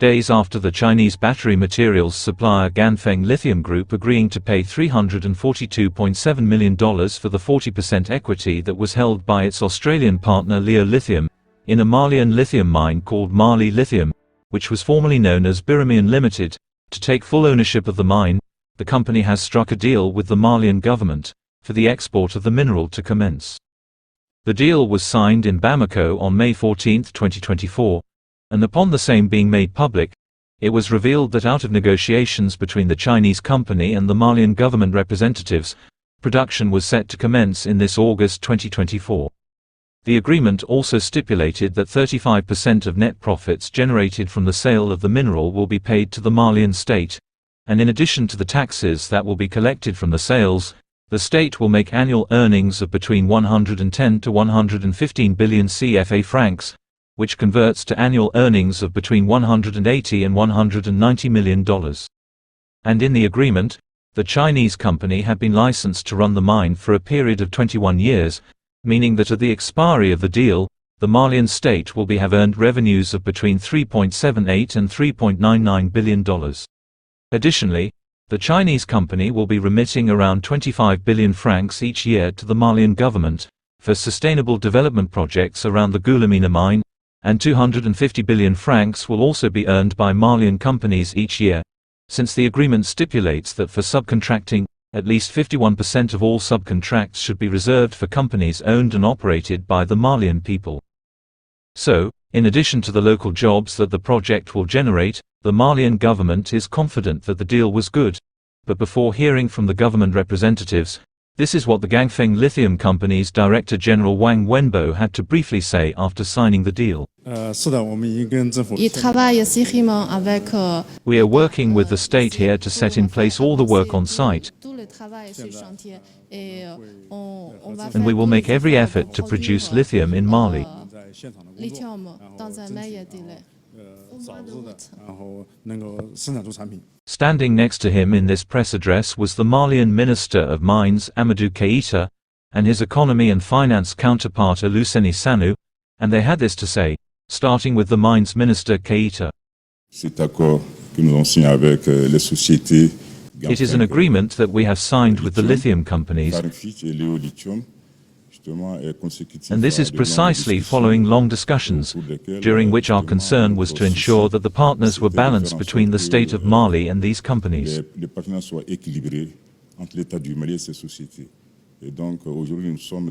days after the Chinese battery materials supplier Ganfeng Lithium Group agreeing to pay $342.7 million for the 40% equity that was held by its Australian partner Lithium in a Malian lithium mine called Mali Lithium, which was formerly known as Birimian Limited. To take full ownership of the mine, the company has struck a deal with the Malian government for the export of the mineral to commence. The deal was signed in Bamako on May 14, 2024, and upon the same being made public, it was revealed that out of negotiations between the Chinese company and the Malian government representatives, production was set to commence in this August 2024. The agreement also stipulated that 35% of net profits generated from the sale of the mineral will be paid to the Malian state, and in addition to the taxes that will be collected from the sales, the state will make annual earnings of between 110 to 115 billion CFA francs, which converts to annual earnings of between $180 and $190 million. And in the agreement, the Chinese company had been licensed to run the mine for a period of 21 years, meaning that at the expiry of the deal, the Malian state will have earned revenues of between $3.78 and $3.99 billion. Additionally, the Chinese company will be remitting around 25 billion francs each year to the Malian government for sustainable development projects around the Goulamina mine, and 250 billion francs will also be earned by Malian companies each year, since the agreement stipulates that for subcontracting, at least 51% of all subcontracts should be reserved for companies owned and operated by the Malian people. So, in addition to the local jobs that the project will generate, the Malian government is confident that the deal was good. But before hearing from the government representatives, this is what the Ganfeng Lithium Company's Director General Wang Wenbo had to briefly say after signing the deal. We are working with the state here to set in place all the work on site, and we will make every effort to produce lithium in Mali. Standing next to him in this press address was the Malian Minister of Mines Amadou Keita, and his economy and finance counterpart Olusegun Sanu, and they had this to say, starting with the Mines Minister Keita. It is an agreement that we have signed with the lithium companies, and this is precisely following long discussions, during which our concern was to ensure that the partners were balanced between the state of Mali and these companies.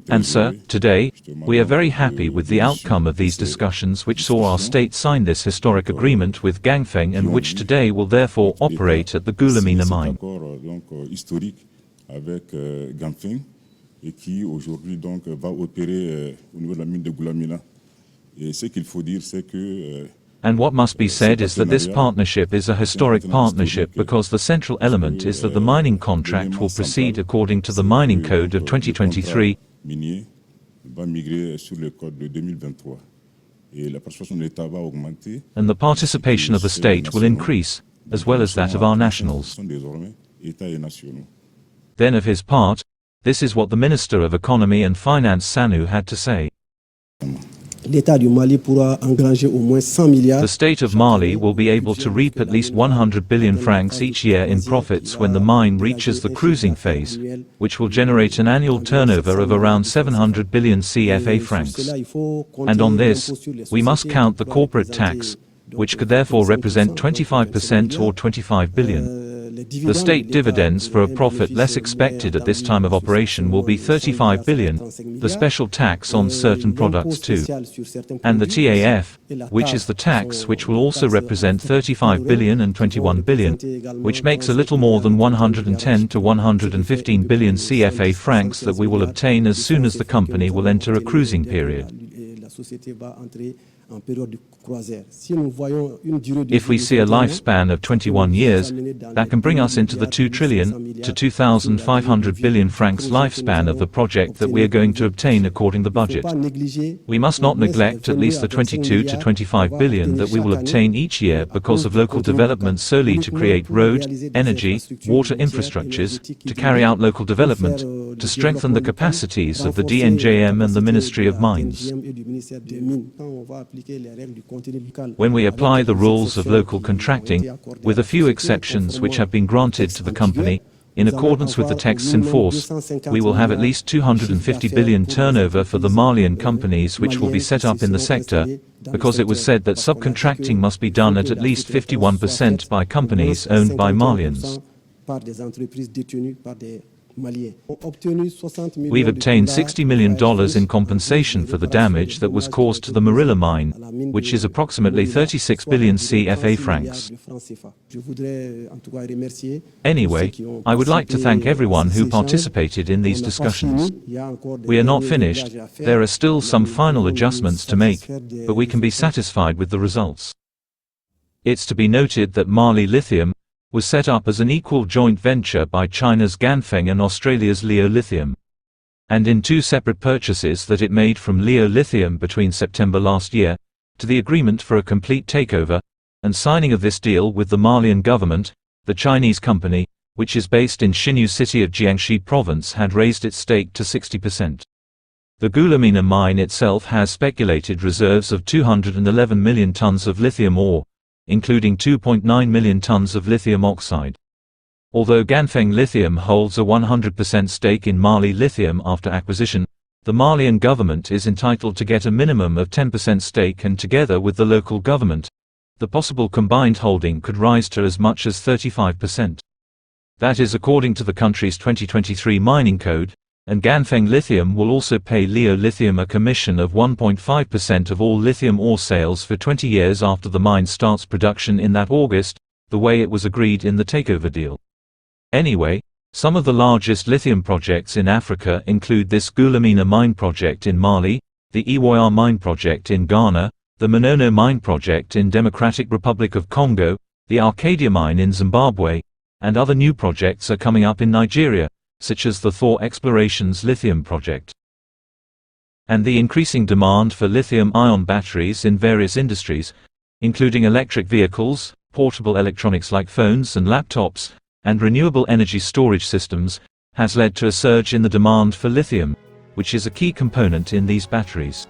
And sir, today, we are very happy with the outcome of these discussions which saw our state sign this historic agreement with Ganfeng and which today will therefore operate at the Goulamina mine. Et qui aujourd'hui donc va opérer au niveau de la mine de Goulamina. Et ce qu'il faut dire c'est que And what must be said is that this partnership is a historic partnership because the central element is that the mining contract will proceed according to the mining code of 2023. And the participation of the state will increase, as well as that of our nationals. Then of his part, this is what the Minister of Economy and Finance Sanu had to say. The state of Mali will be able to reap at least 100 billion francs each year in profits when the mine reaches the cruising phase, which will generate an annual turnover of around 700 billion CFA francs. And on this, we must count the corporate tax, which could therefore represent 25% or 25 billion. The state dividends for a profit less expected at this time of operation will be 35 billion, the special tax on certain products too, and the TAF, which is the tax which will also represent 35 billion and 21 billion, which makes a little more than 110 to 115 billion CFA francs that we will obtain as soon as the company will enter a cruising period. If we see a lifespan of 21 years, that can bring us into the 2 trillion to 2,500 billion francs lifespan of the project that we are going to obtain according to the budget. We must not neglect at least the 22 to 25 billion that we will obtain each year because of local development solely to create road, energy, water infrastructures, to carry out local development, to strengthen the capacities of the DNJM and the Ministry of Mines. When we apply the rules of local contracting, with a few exceptions which have been granted to the company, in accordance with the texts in force, we will have at least 250 billion turnover for the Malian companies which will be set up in the sector, because it was said that subcontracting must be done at least 51% by companies owned by Malians. We've obtained $60 million in compensation for the damage that was caused to the Marilla mine, which is approximately 36 billion CFA francs. Anyway, I would like to thank everyone who participated in these discussions. We are not finished, there are still some final adjustments to make, but we can be satisfied with the results. It's to be noted that Mali Lithium was set up as an equal joint venture by China's Ganfeng and Australia's Lithium. And in two separate purchases that it made from Lithium between September last year, to the agreement for a complete takeover, and signing of this deal with the Malian government, the Chinese company, which is based in Xinyu city of Jiangxi province, had raised its stake to 60%. The Goulamina mine itself has speculated reserves of 211 million tons of lithium ore, including 2.9 million tons of lithium oxide. Although Ganfeng Lithium holds a 100% stake in Mali Lithium after acquisition, the Malian government is entitled to get a minimum of 10% stake, and together with the local government, the possible combined holding could rise to as much as 35%. That is according to the country's 2023 mining code, and Ganfeng Lithium will also pay Lithium a commission of 1.5% of all lithium ore sales for 20 years after the mine starts production in that August, the way it was agreed in the takeover deal. Anyway, some of the largest lithium projects in Africa include this Goulamina mine project in Mali, the Iwoya mine project in Ghana, the Monono mine project in Democratic Republic of Congo, the Arcadia mine in Zimbabwe, and other new projects are coming up in Nigeria, such as the Thor Explorations lithium project. And the increasing demand for lithium-ion batteries in various industries, including electric vehicles, portable electronics like phones and laptops, and renewable energy storage systems, has led to a surge in the demand for lithium, which is a key component in these batteries.